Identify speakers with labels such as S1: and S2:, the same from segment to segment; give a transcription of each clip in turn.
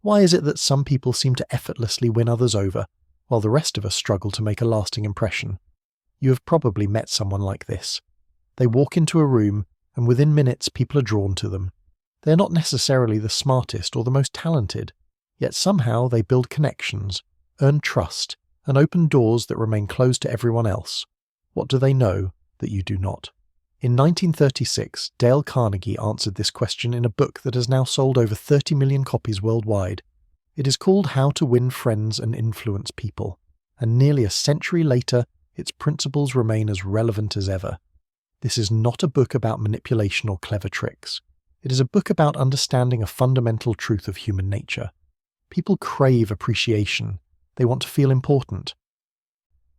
S1: Why is it that some people seem to effortlessly win others over, while the rest of us struggle to make a lasting impression? You have probably met someone like this. They walk into a room, and within minutes people are drawn to them. They are not necessarily the smartest or the most talented, yet somehow they build connections, earn trust, and open doors that remain closed to everyone else. What do they know that you do not? In 1936, Dale Carnegie answered this question in a book that has now sold over 30 million copies worldwide. It is called How to Win Friends and Influence People, and nearly a century later, its principles remain as relevant as ever. This is not a book about manipulation or clever tricks. It is a book about understanding a fundamental truth of human nature. People crave appreciation. They want to feel important.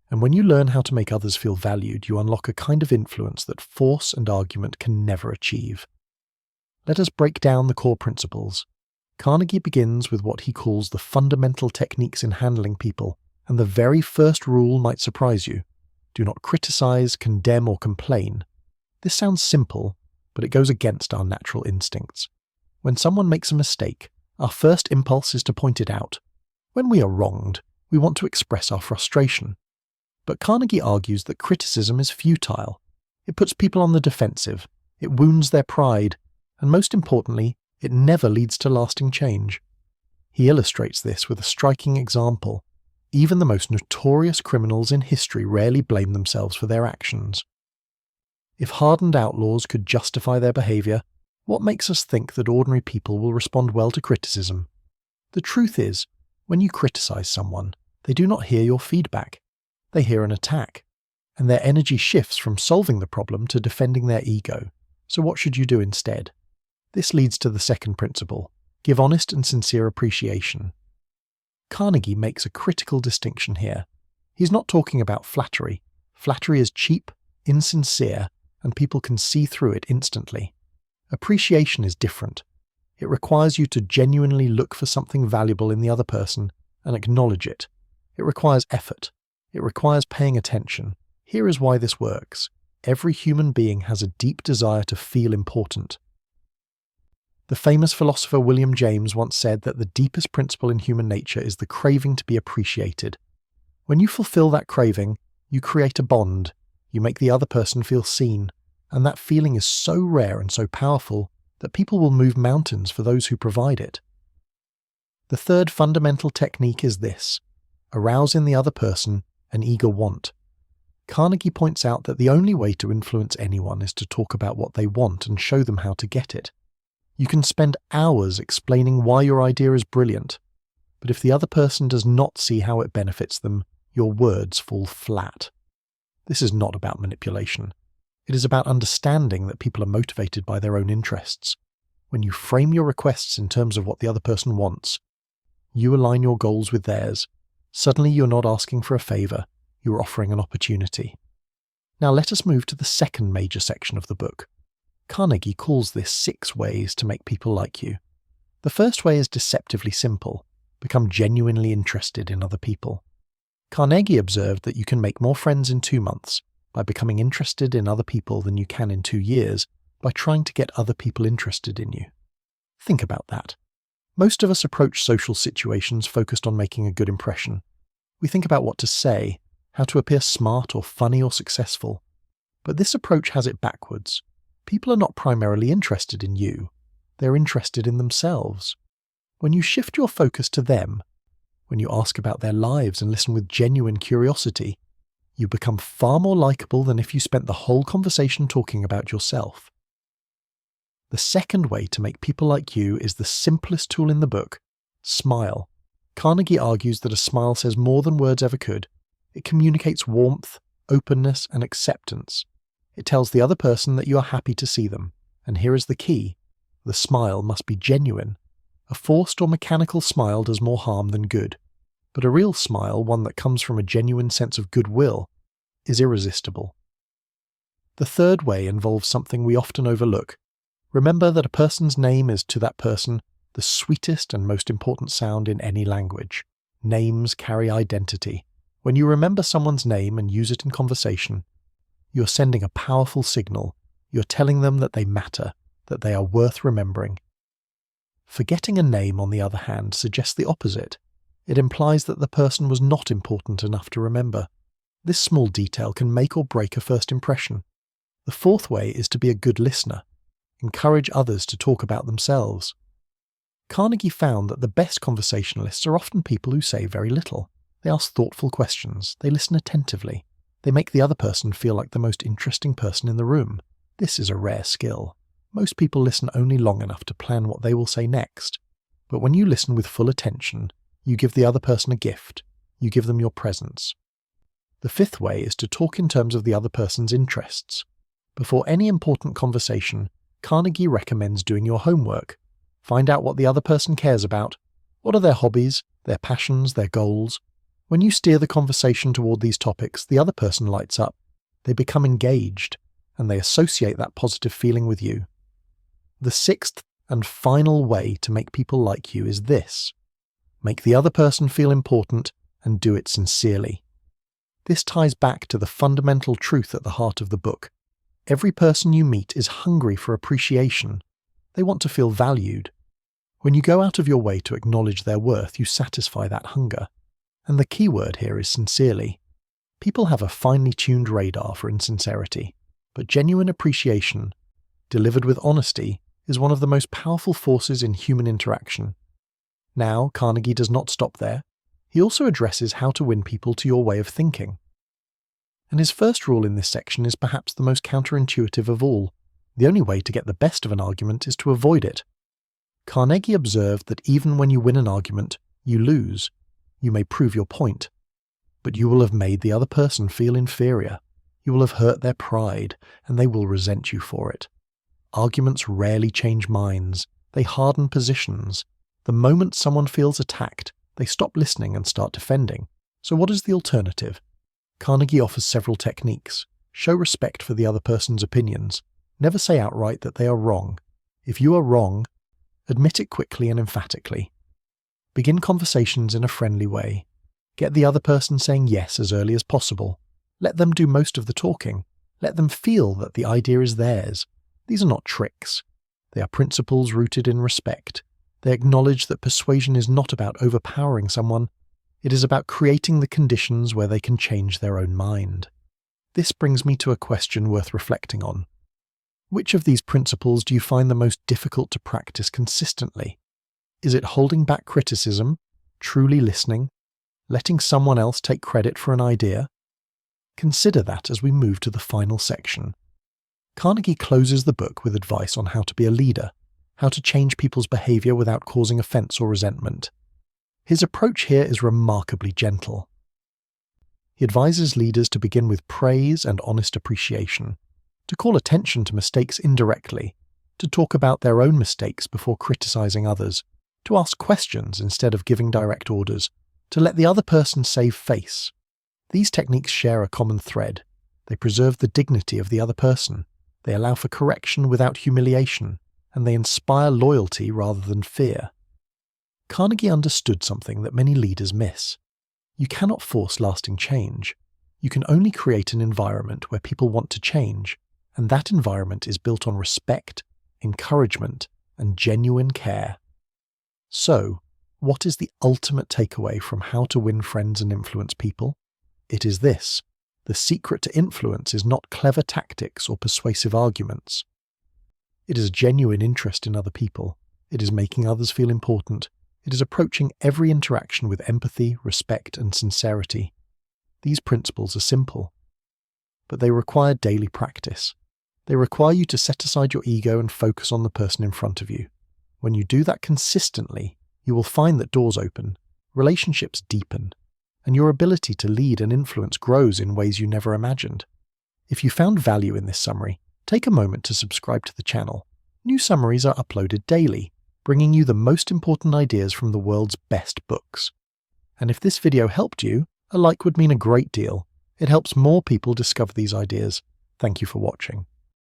S1: And when you learn how to make others feel valued, you unlock a kind of influence that force and argument can never achieve. Let us break down the core principles. Carnegie begins with what he calls the fundamental techniques in handling people, and the very first rule might surprise you. Do not criticize, condemn, or complain. This sounds simple, but it goes against our natural instincts. When someone makes a mistake, our first impulse is to point it out. When we are wronged, we want to express our frustration. But Carnegie argues that criticism is futile. It puts people on the defensive, it wounds their pride, and most importantly, it never leads to lasting change. He illustrates this with a striking example. Even the most notorious criminals in history rarely blame themselves for their actions. If hardened outlaws could justify their behavior, what makes us think that ordinary people will respond well to criticism? The truth is, when you criticize someone, they do not hear your feedback. They hear an attack, and their energy shifts from solving the problem to defending their ego. So what should you do instead? This leads to the second principle: give honest and sincere appreciation. Carnegie makes a critical distinction here. He's not talking about flattery. Flattery is cheap, insincere, and people can see through it instantly. Appreciation is different. It requires you to genuinely look for something valuable in the other person and acknowledge it. It requires effort. It requires paying attention. Here is why this works. Every human being has a deep desire to feel important. The famous philosopher William James once said that the deepest principle in human nature is the craving to be appreciated. When you fulfill that craving, you create a bond. You make the other person feel seen, and that feeling is so rare and so powerful that people will move mountains for those who provide it. The third fundamental technique is this: arouse in the other person an eager want. Carnegie points out that the only way to influence anyone is to talk about what they want and show them how to get it. You can spend hours explaining why your idea is brilliant, but if the other person does not see how it benefits them, your words fall flat. This is not about manipulation. It is about understanding that people are motivated by their own interests. When you frame your requests in terms of what the other person wants, you align your goals with theirs. Suddenly you're not asking for a favor, you're offering an opportunity. Now let us move to the second major section of the book. Carnegie calls this 6 ways to make people like you. The first way is deceptively simple: become genuinely interested in other people. Carnegie observed that you can make more friends in 2 months by becoming interested in other people than you can in 2 years by trying to get other people interested in you. Think about that. Most of us approach social situations focused on making a good impression. We think about what to say, how to appear smart or funny or successful. But this approach has it backwards. People are not primarily interested in you. They're interested in themselves. When you shift your focus to them, when you ask about their lives and listen with genuine curiosity, you become far more likable than if you spent the whole conversation talking about yourself. The second way to make people like you is the simplest tool in the book: smile. Carnegie argues that a smile says more than words ever could. It communicates warmth, openness, and acceptance. It tells the other person that you are happy to see them. And here is the key: the smile must be genuine. A forced or mechanical smile does more harm than good. But a real smile, one that comes from a genuine sense of goodwill, is irresistible. The third way involves something we often overlook. Remember that a person's name is, to that person, the sweetest and most important sound in any language. Names carry identity. When you remember someone's name and use it in conversation, you're sending a powerful signal. You're telling them that they matter, that they are worth remembering. Forgetting a name, on the other hand, suggests the opposite. It implies that the person was not important enough to remember. This small detail can make or break a first impression. The fourth way is to be a good listener. Encourage others to talk about themselves. Carnegie found that the best conversationalists are often people who say very little. They ask thoughtful questions, they listen attentively, they make the other person feel like the most interesting person in the room. This is a rare skill. Most people listen only long enough to plan what they will say next. But when you listen with full attention, you give the other person a gift. You give them your presence. The fifth way is to talk in terms of the other person's interests. Before any important conversation, Carnegie recommends doing your homework. Find out what the other person cares about. What are their hobbies, their passions, their goals? When you steer the conversation toward these topics, the other person lights up. They become engaged, and they associate that positive feeling with you. The sixth and final way to make people like you is this. Make the other person feel important and do it sincerely. This ties back to the fundamental truth at the heart of the book. Every person you meet is hungry for appreciation. They want to feel valued. When you go out of your way to acknowledge their worth, you satisfy that hunger. And the key word here is sincerely. People have a finely tuned radar for insincerity, but genuine appreciation, delivered with honesty, is one of the most powerful forces in human interaction. Now, Carnegie does not stop there. He also addresses how to win people to your way of thinking. And his first rule in this section is perhaps the most counterintuitive of all. The only way to get the best of an argument is to avoid it. Carnegie observed that even when you win an argument, you lose. You may prove your point, but you will have made the other person feel inferior. You will have hurt their pride, and they will resent you for it. Arguments rarely change minds. They harden positions. The moment someone feels attacked, they stop listening and start defending. So what is the alternative? Carnegie offers several techniques. Show respect for the other person's opinions. Never say outright that they are wrong. If you are wrong, admit it quickly and emphatically. Begin conversations in a friendly way. Get the other person saying yes as early as possible. Let them do most of the talking. Let them feel that the idea is theirs. These are not tricks. They are principles rooted in respect. They acknowledge that persuasion is not about overpowering someone. It is about creating the conditions where they can change their own mind. This brings me to a question worth reflecting on. Which of these principles do you find the most difficult to practice consistently? Is it holding back criticism, truly listening, letting someone else take credit for an idea? Consider that as we move to the final section. Carnegie closes the book with advice on how to be a leader, how to change people's behavior without causing offense or resentment. His approach here is remarkably gentle. He advises leaders to begin with praise and honest appreciation, to call attention to mistakes indirectly, to talk about their own mistakes before criticizing others, to ask questions instead of giving direct orders, to let the other person save face. These techniques share a common thread. They preserve the dignity of the other person. They allow for correction without humiliation, and they inspire loyalty rather than fear. Carnegie understood something that many leaders miss. You cannot force lasting change. You can only create an environment where people want to change, and that environment is built on respect, encouragement, and genuine care. So, what is the ultimate takeaway from how to win friends and influence people? It is this: the secret to influence is not clever tactics or persuasive arguments. It is a genuine interest in other people. It is making others feel important. It is approaching every interaction with empathy, respect, and sincerity. These principles are simple, but they require daily practice. They require you to set aside your ego and focus on the person in front of you. When you do that consistently, you will find that doors open, relationships deepen, and your ability to lead and influence grows in ways you never imagined. If you found value in this summary, take a moment to subscribe to the channel. New summaries are uploaded daily, bringing you the most important ideas from the world's best books. And if this video helped you, a like would mean a great deal. It helps more people discover these ideas. Thank you for watching.